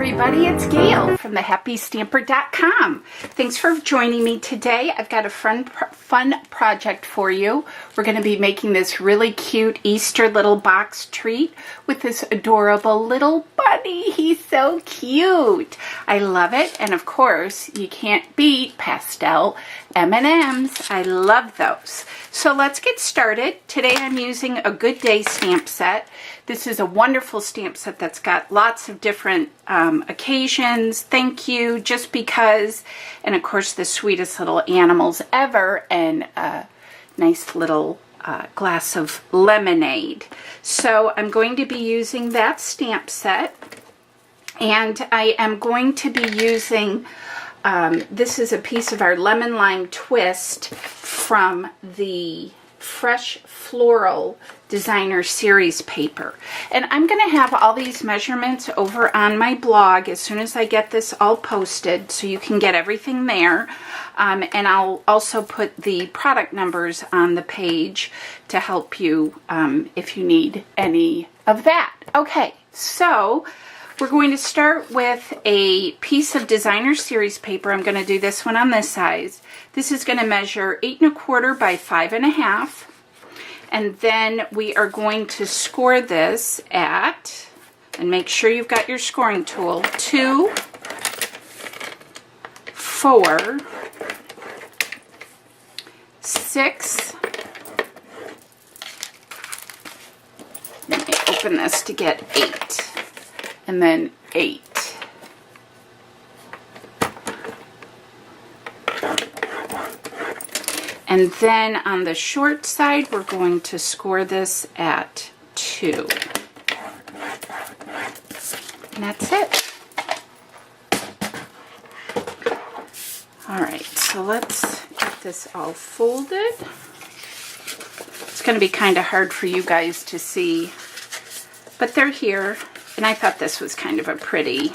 everybody, it's Gail from thehappystamper.com. Thanks for joining me today. I've got a fun project for you. We're going to be making this really cute Easter little box treat with this adorable little bunny. He's so cute. I love it. And of course, you can't beat pastel M&Ms. I love those. So let's get started. Today I'm using a Good Day stamp set. This is a wonderful stamp set that's got lots of different occasions, thank you, just because, and of course the sweetest little animals ever, and a nice little glass of lemonade. So I'm going to be using that stamp set, and I am going to be using, this is a piece of our Lemon Lime Twist from the Fresh Floral Designer Series paper. And I'm going to have all these measurements over on my blog as soon as I get this all posted, so you can get everything there. And I'll also put the product numbers on the page to help you if you need any of that. Okay, so we're going to start with a piece of Designer Series paper. I'm going to do this one on this size. This is going to measure 8 1/4 by 5 1/2. And then we are going to score this at, and make sure you've got your scoring tool, 2, 4, 6. Let me open this to get 8. And then 8. And then on the short side, we're going to score this at 2. And that's it. All right, so let's get this all folded. It's going to be kind of hard for you guys to see, but they're here. And I thought this was kind of a pretty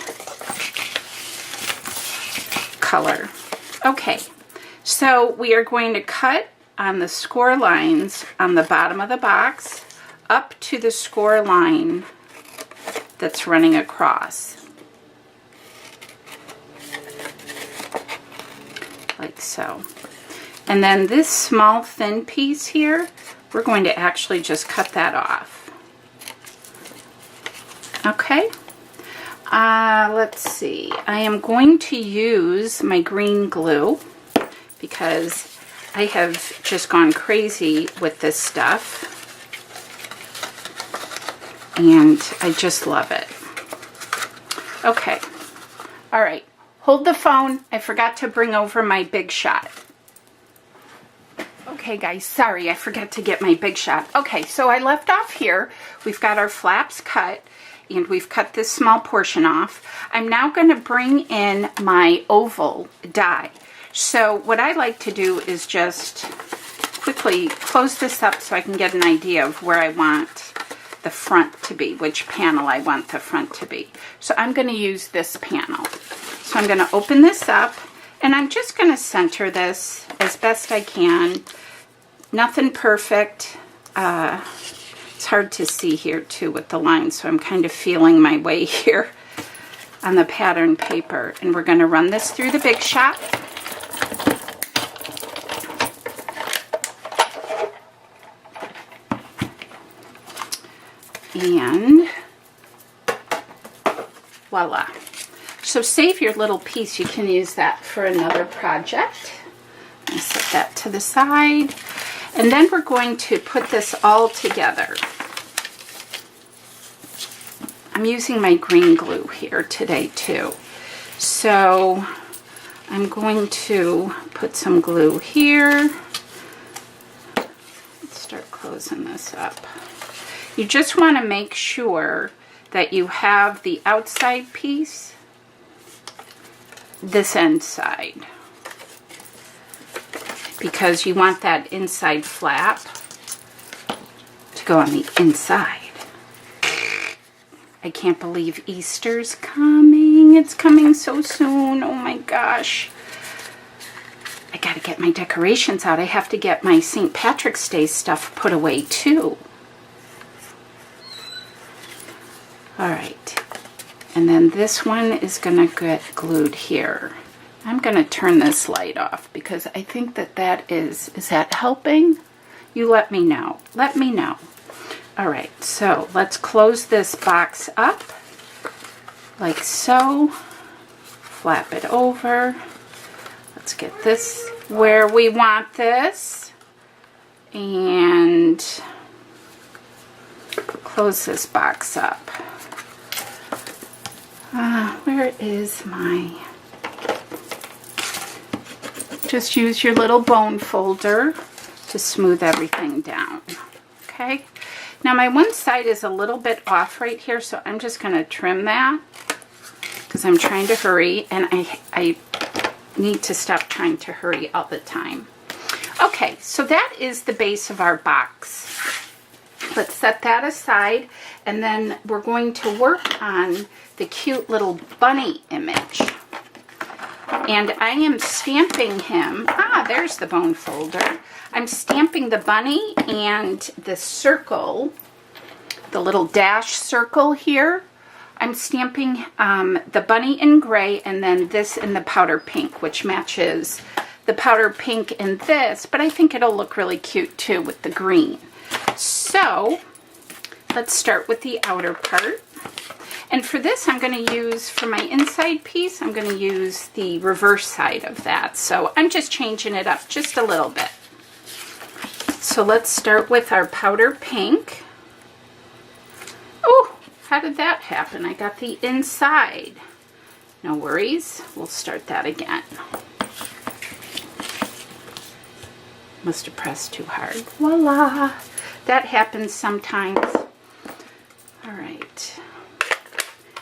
color. Okay, so we are going to cut on the score lines on the bottom of the box up to the score line that's running across. Like so. And then this small thin piece here, we're going to actually just cut that off. Okay, let's see. I am going to use my green glue because I have just gone crazy with this stuff and I just love it. Okay, all right, hold the phone. I forgot to bring over my Big Shot. Okay guys, sorry, I forgot to get my Big Shot. Okay, so I left off here. We've got our flaps cut. And we've cut this small portion off. I'm now going to bring in my oval die. So what I like to do is just quickly close this up so I can get an idea of where I want the front to be, which panel I want the front to be. So I'm going to use this panel. So I'm going to open this up, and I'm just going to center this as best I can. Nothing perfect. It's hard to see here too with the lines, so I'm kind of feeling my way here on the pattern paper. And we're going to run this through the Big Shot. And voila. So save your little piece. You can use that for another project. I'll set that to the side. And then we're going to put this all together. I'm using my green glue here today too. So I'm going to put some glue here. Let's start closing this up. You just want to make sure that you have the outside piece, this end side, because you want that inside flap to go on the inside. I can't believe Easter's coming. It's coming so soon. Oh my gosh. I gotta get my decorations out. I have to get my St. Patrick's Day stuff put away too. All right. And then this one is going to get glued here. I'm going to turn this light off because I think that is that helping? You let me know. Let me know. All right, so let's close this box up like so. Flap it over. Let's get this where we want this. And close this box up. Where is my... Just use your little bone folder to smooth everything down. Okay? Now my one side is a little bit off right here, so I'm just going to trim that because I'm trying to hurry, and I need to stop trying to hurry all the time. Okay, so that is the base of our box. Let's set that aside, and then we're going to work on the cute little bunny image. And I am stamping him. There's the bone folder. I'm stamping the bunny and the circle, the little dash circle here. I'm stamping the bunny in gray and then this in the powder pink, which matches the powder pink in this, but I think it'll look really cute too with the green. So let's start with the outer part. And for this, I'm going to use, for my inside piece, I'm going to use the reverse side of that. So I'm just changing it up just a little bit. So let's start with our powder pink. Oh, how did that happen? I got the inside. No worries. We'll start that again. Must have pressed too hard. Voila! That happens sometimes. All right.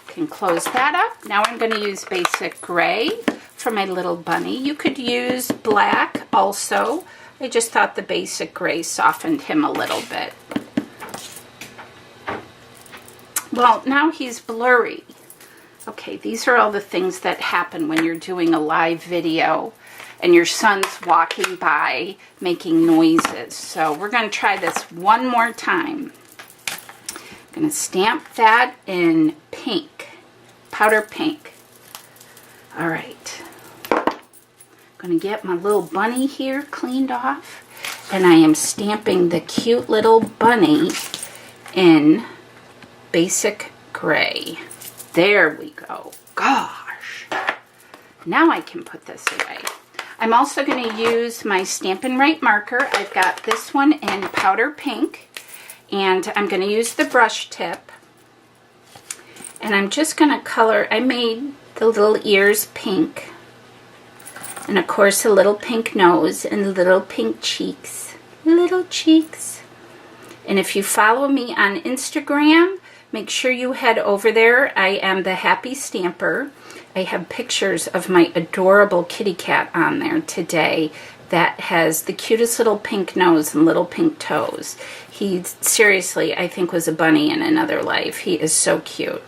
Can close that up. Now I'm going to use basic gray for my little bunny. You could use black also. I just thought the basic gray softened him a little bit. Well, now he's blurry. Okay, these are all the things that happen when you're doing a live video and your son's walking by making noises. So we're going to try this one more time. I'm going to stamp that in pink, powder pink. All right. I'm going to get my little bunny here cleaned off, and I am stamping the cute little bunny in basic gray. There we go. Gosh. Now I can put this away. I'm also going to use my Stampin' Right marker. I've got this one in powder pink, and I'm going to use the brush tip. And I'm just going to color, I made the little ears pink. And of course a little pink nose and little pink cheeks. Little cheeks. And if you follow me on Instagram, make sure you head over there. I am the Happy Stamper. I have pictures of my adorable kitty cat on there today that has the cutest little pink nose and little pink toes. He seriously, I think, was a bunny in another life. He is so cute.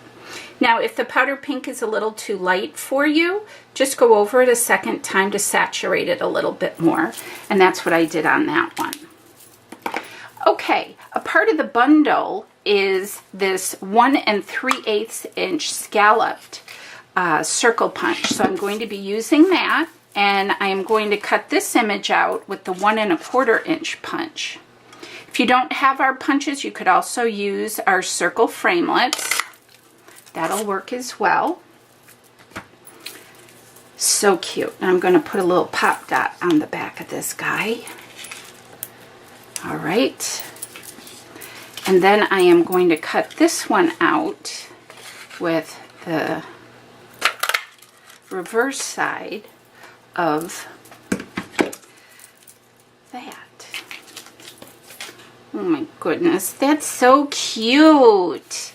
Now, if the powder pink is a little too light for you, just go over it a second time to saturate it a little bit more. And that's what I did on that one. Okay, a part of the bundle is this 1 3/8 inch scalloped circle punch. So I'm going to be using that, and I am going to cut this image out with the 1 1/4 inch punch. If you don't have our punches, you could also use our circle framelits. That'll work as well. So cute. And I'm going to put a little pop dot on the back of this guy. All right. And then I am going to cut this one out with the reverse side of that. Oh my goodness, that's so cute.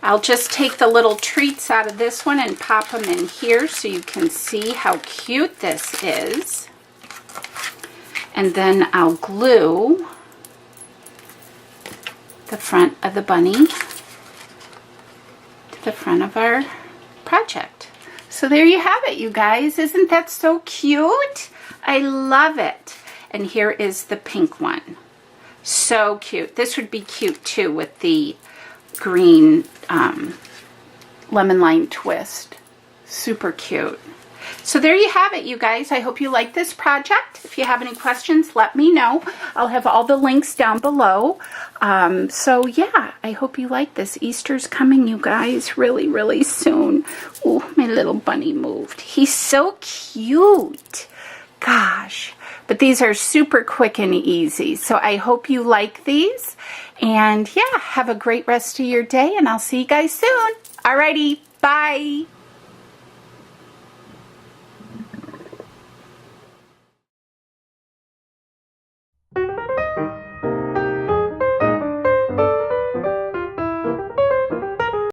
I'll just take the little treats out of this one and pop them in here so you can see how cute this is. And then I'll glue the front of the bunny to the front of our project. So there you have it, you guys. Isn't that so cute? I love it. And here is the pink one. So cute. This would be cute too with the green lemon lime twist. Super cute. So there you have it, you guys. I hope you like this project. If you have any questions, let me know. I'll have all the links down below. So yeah, I hope you like this. Easter's coming, you guys, really, really soon. Oh, my little bunny moved. He's so cute. Gosh. But these are super quick and easy. So I hope you like these. And yeah, have a great rest of your day, and I'll see you guys soon. Alrighty, bye.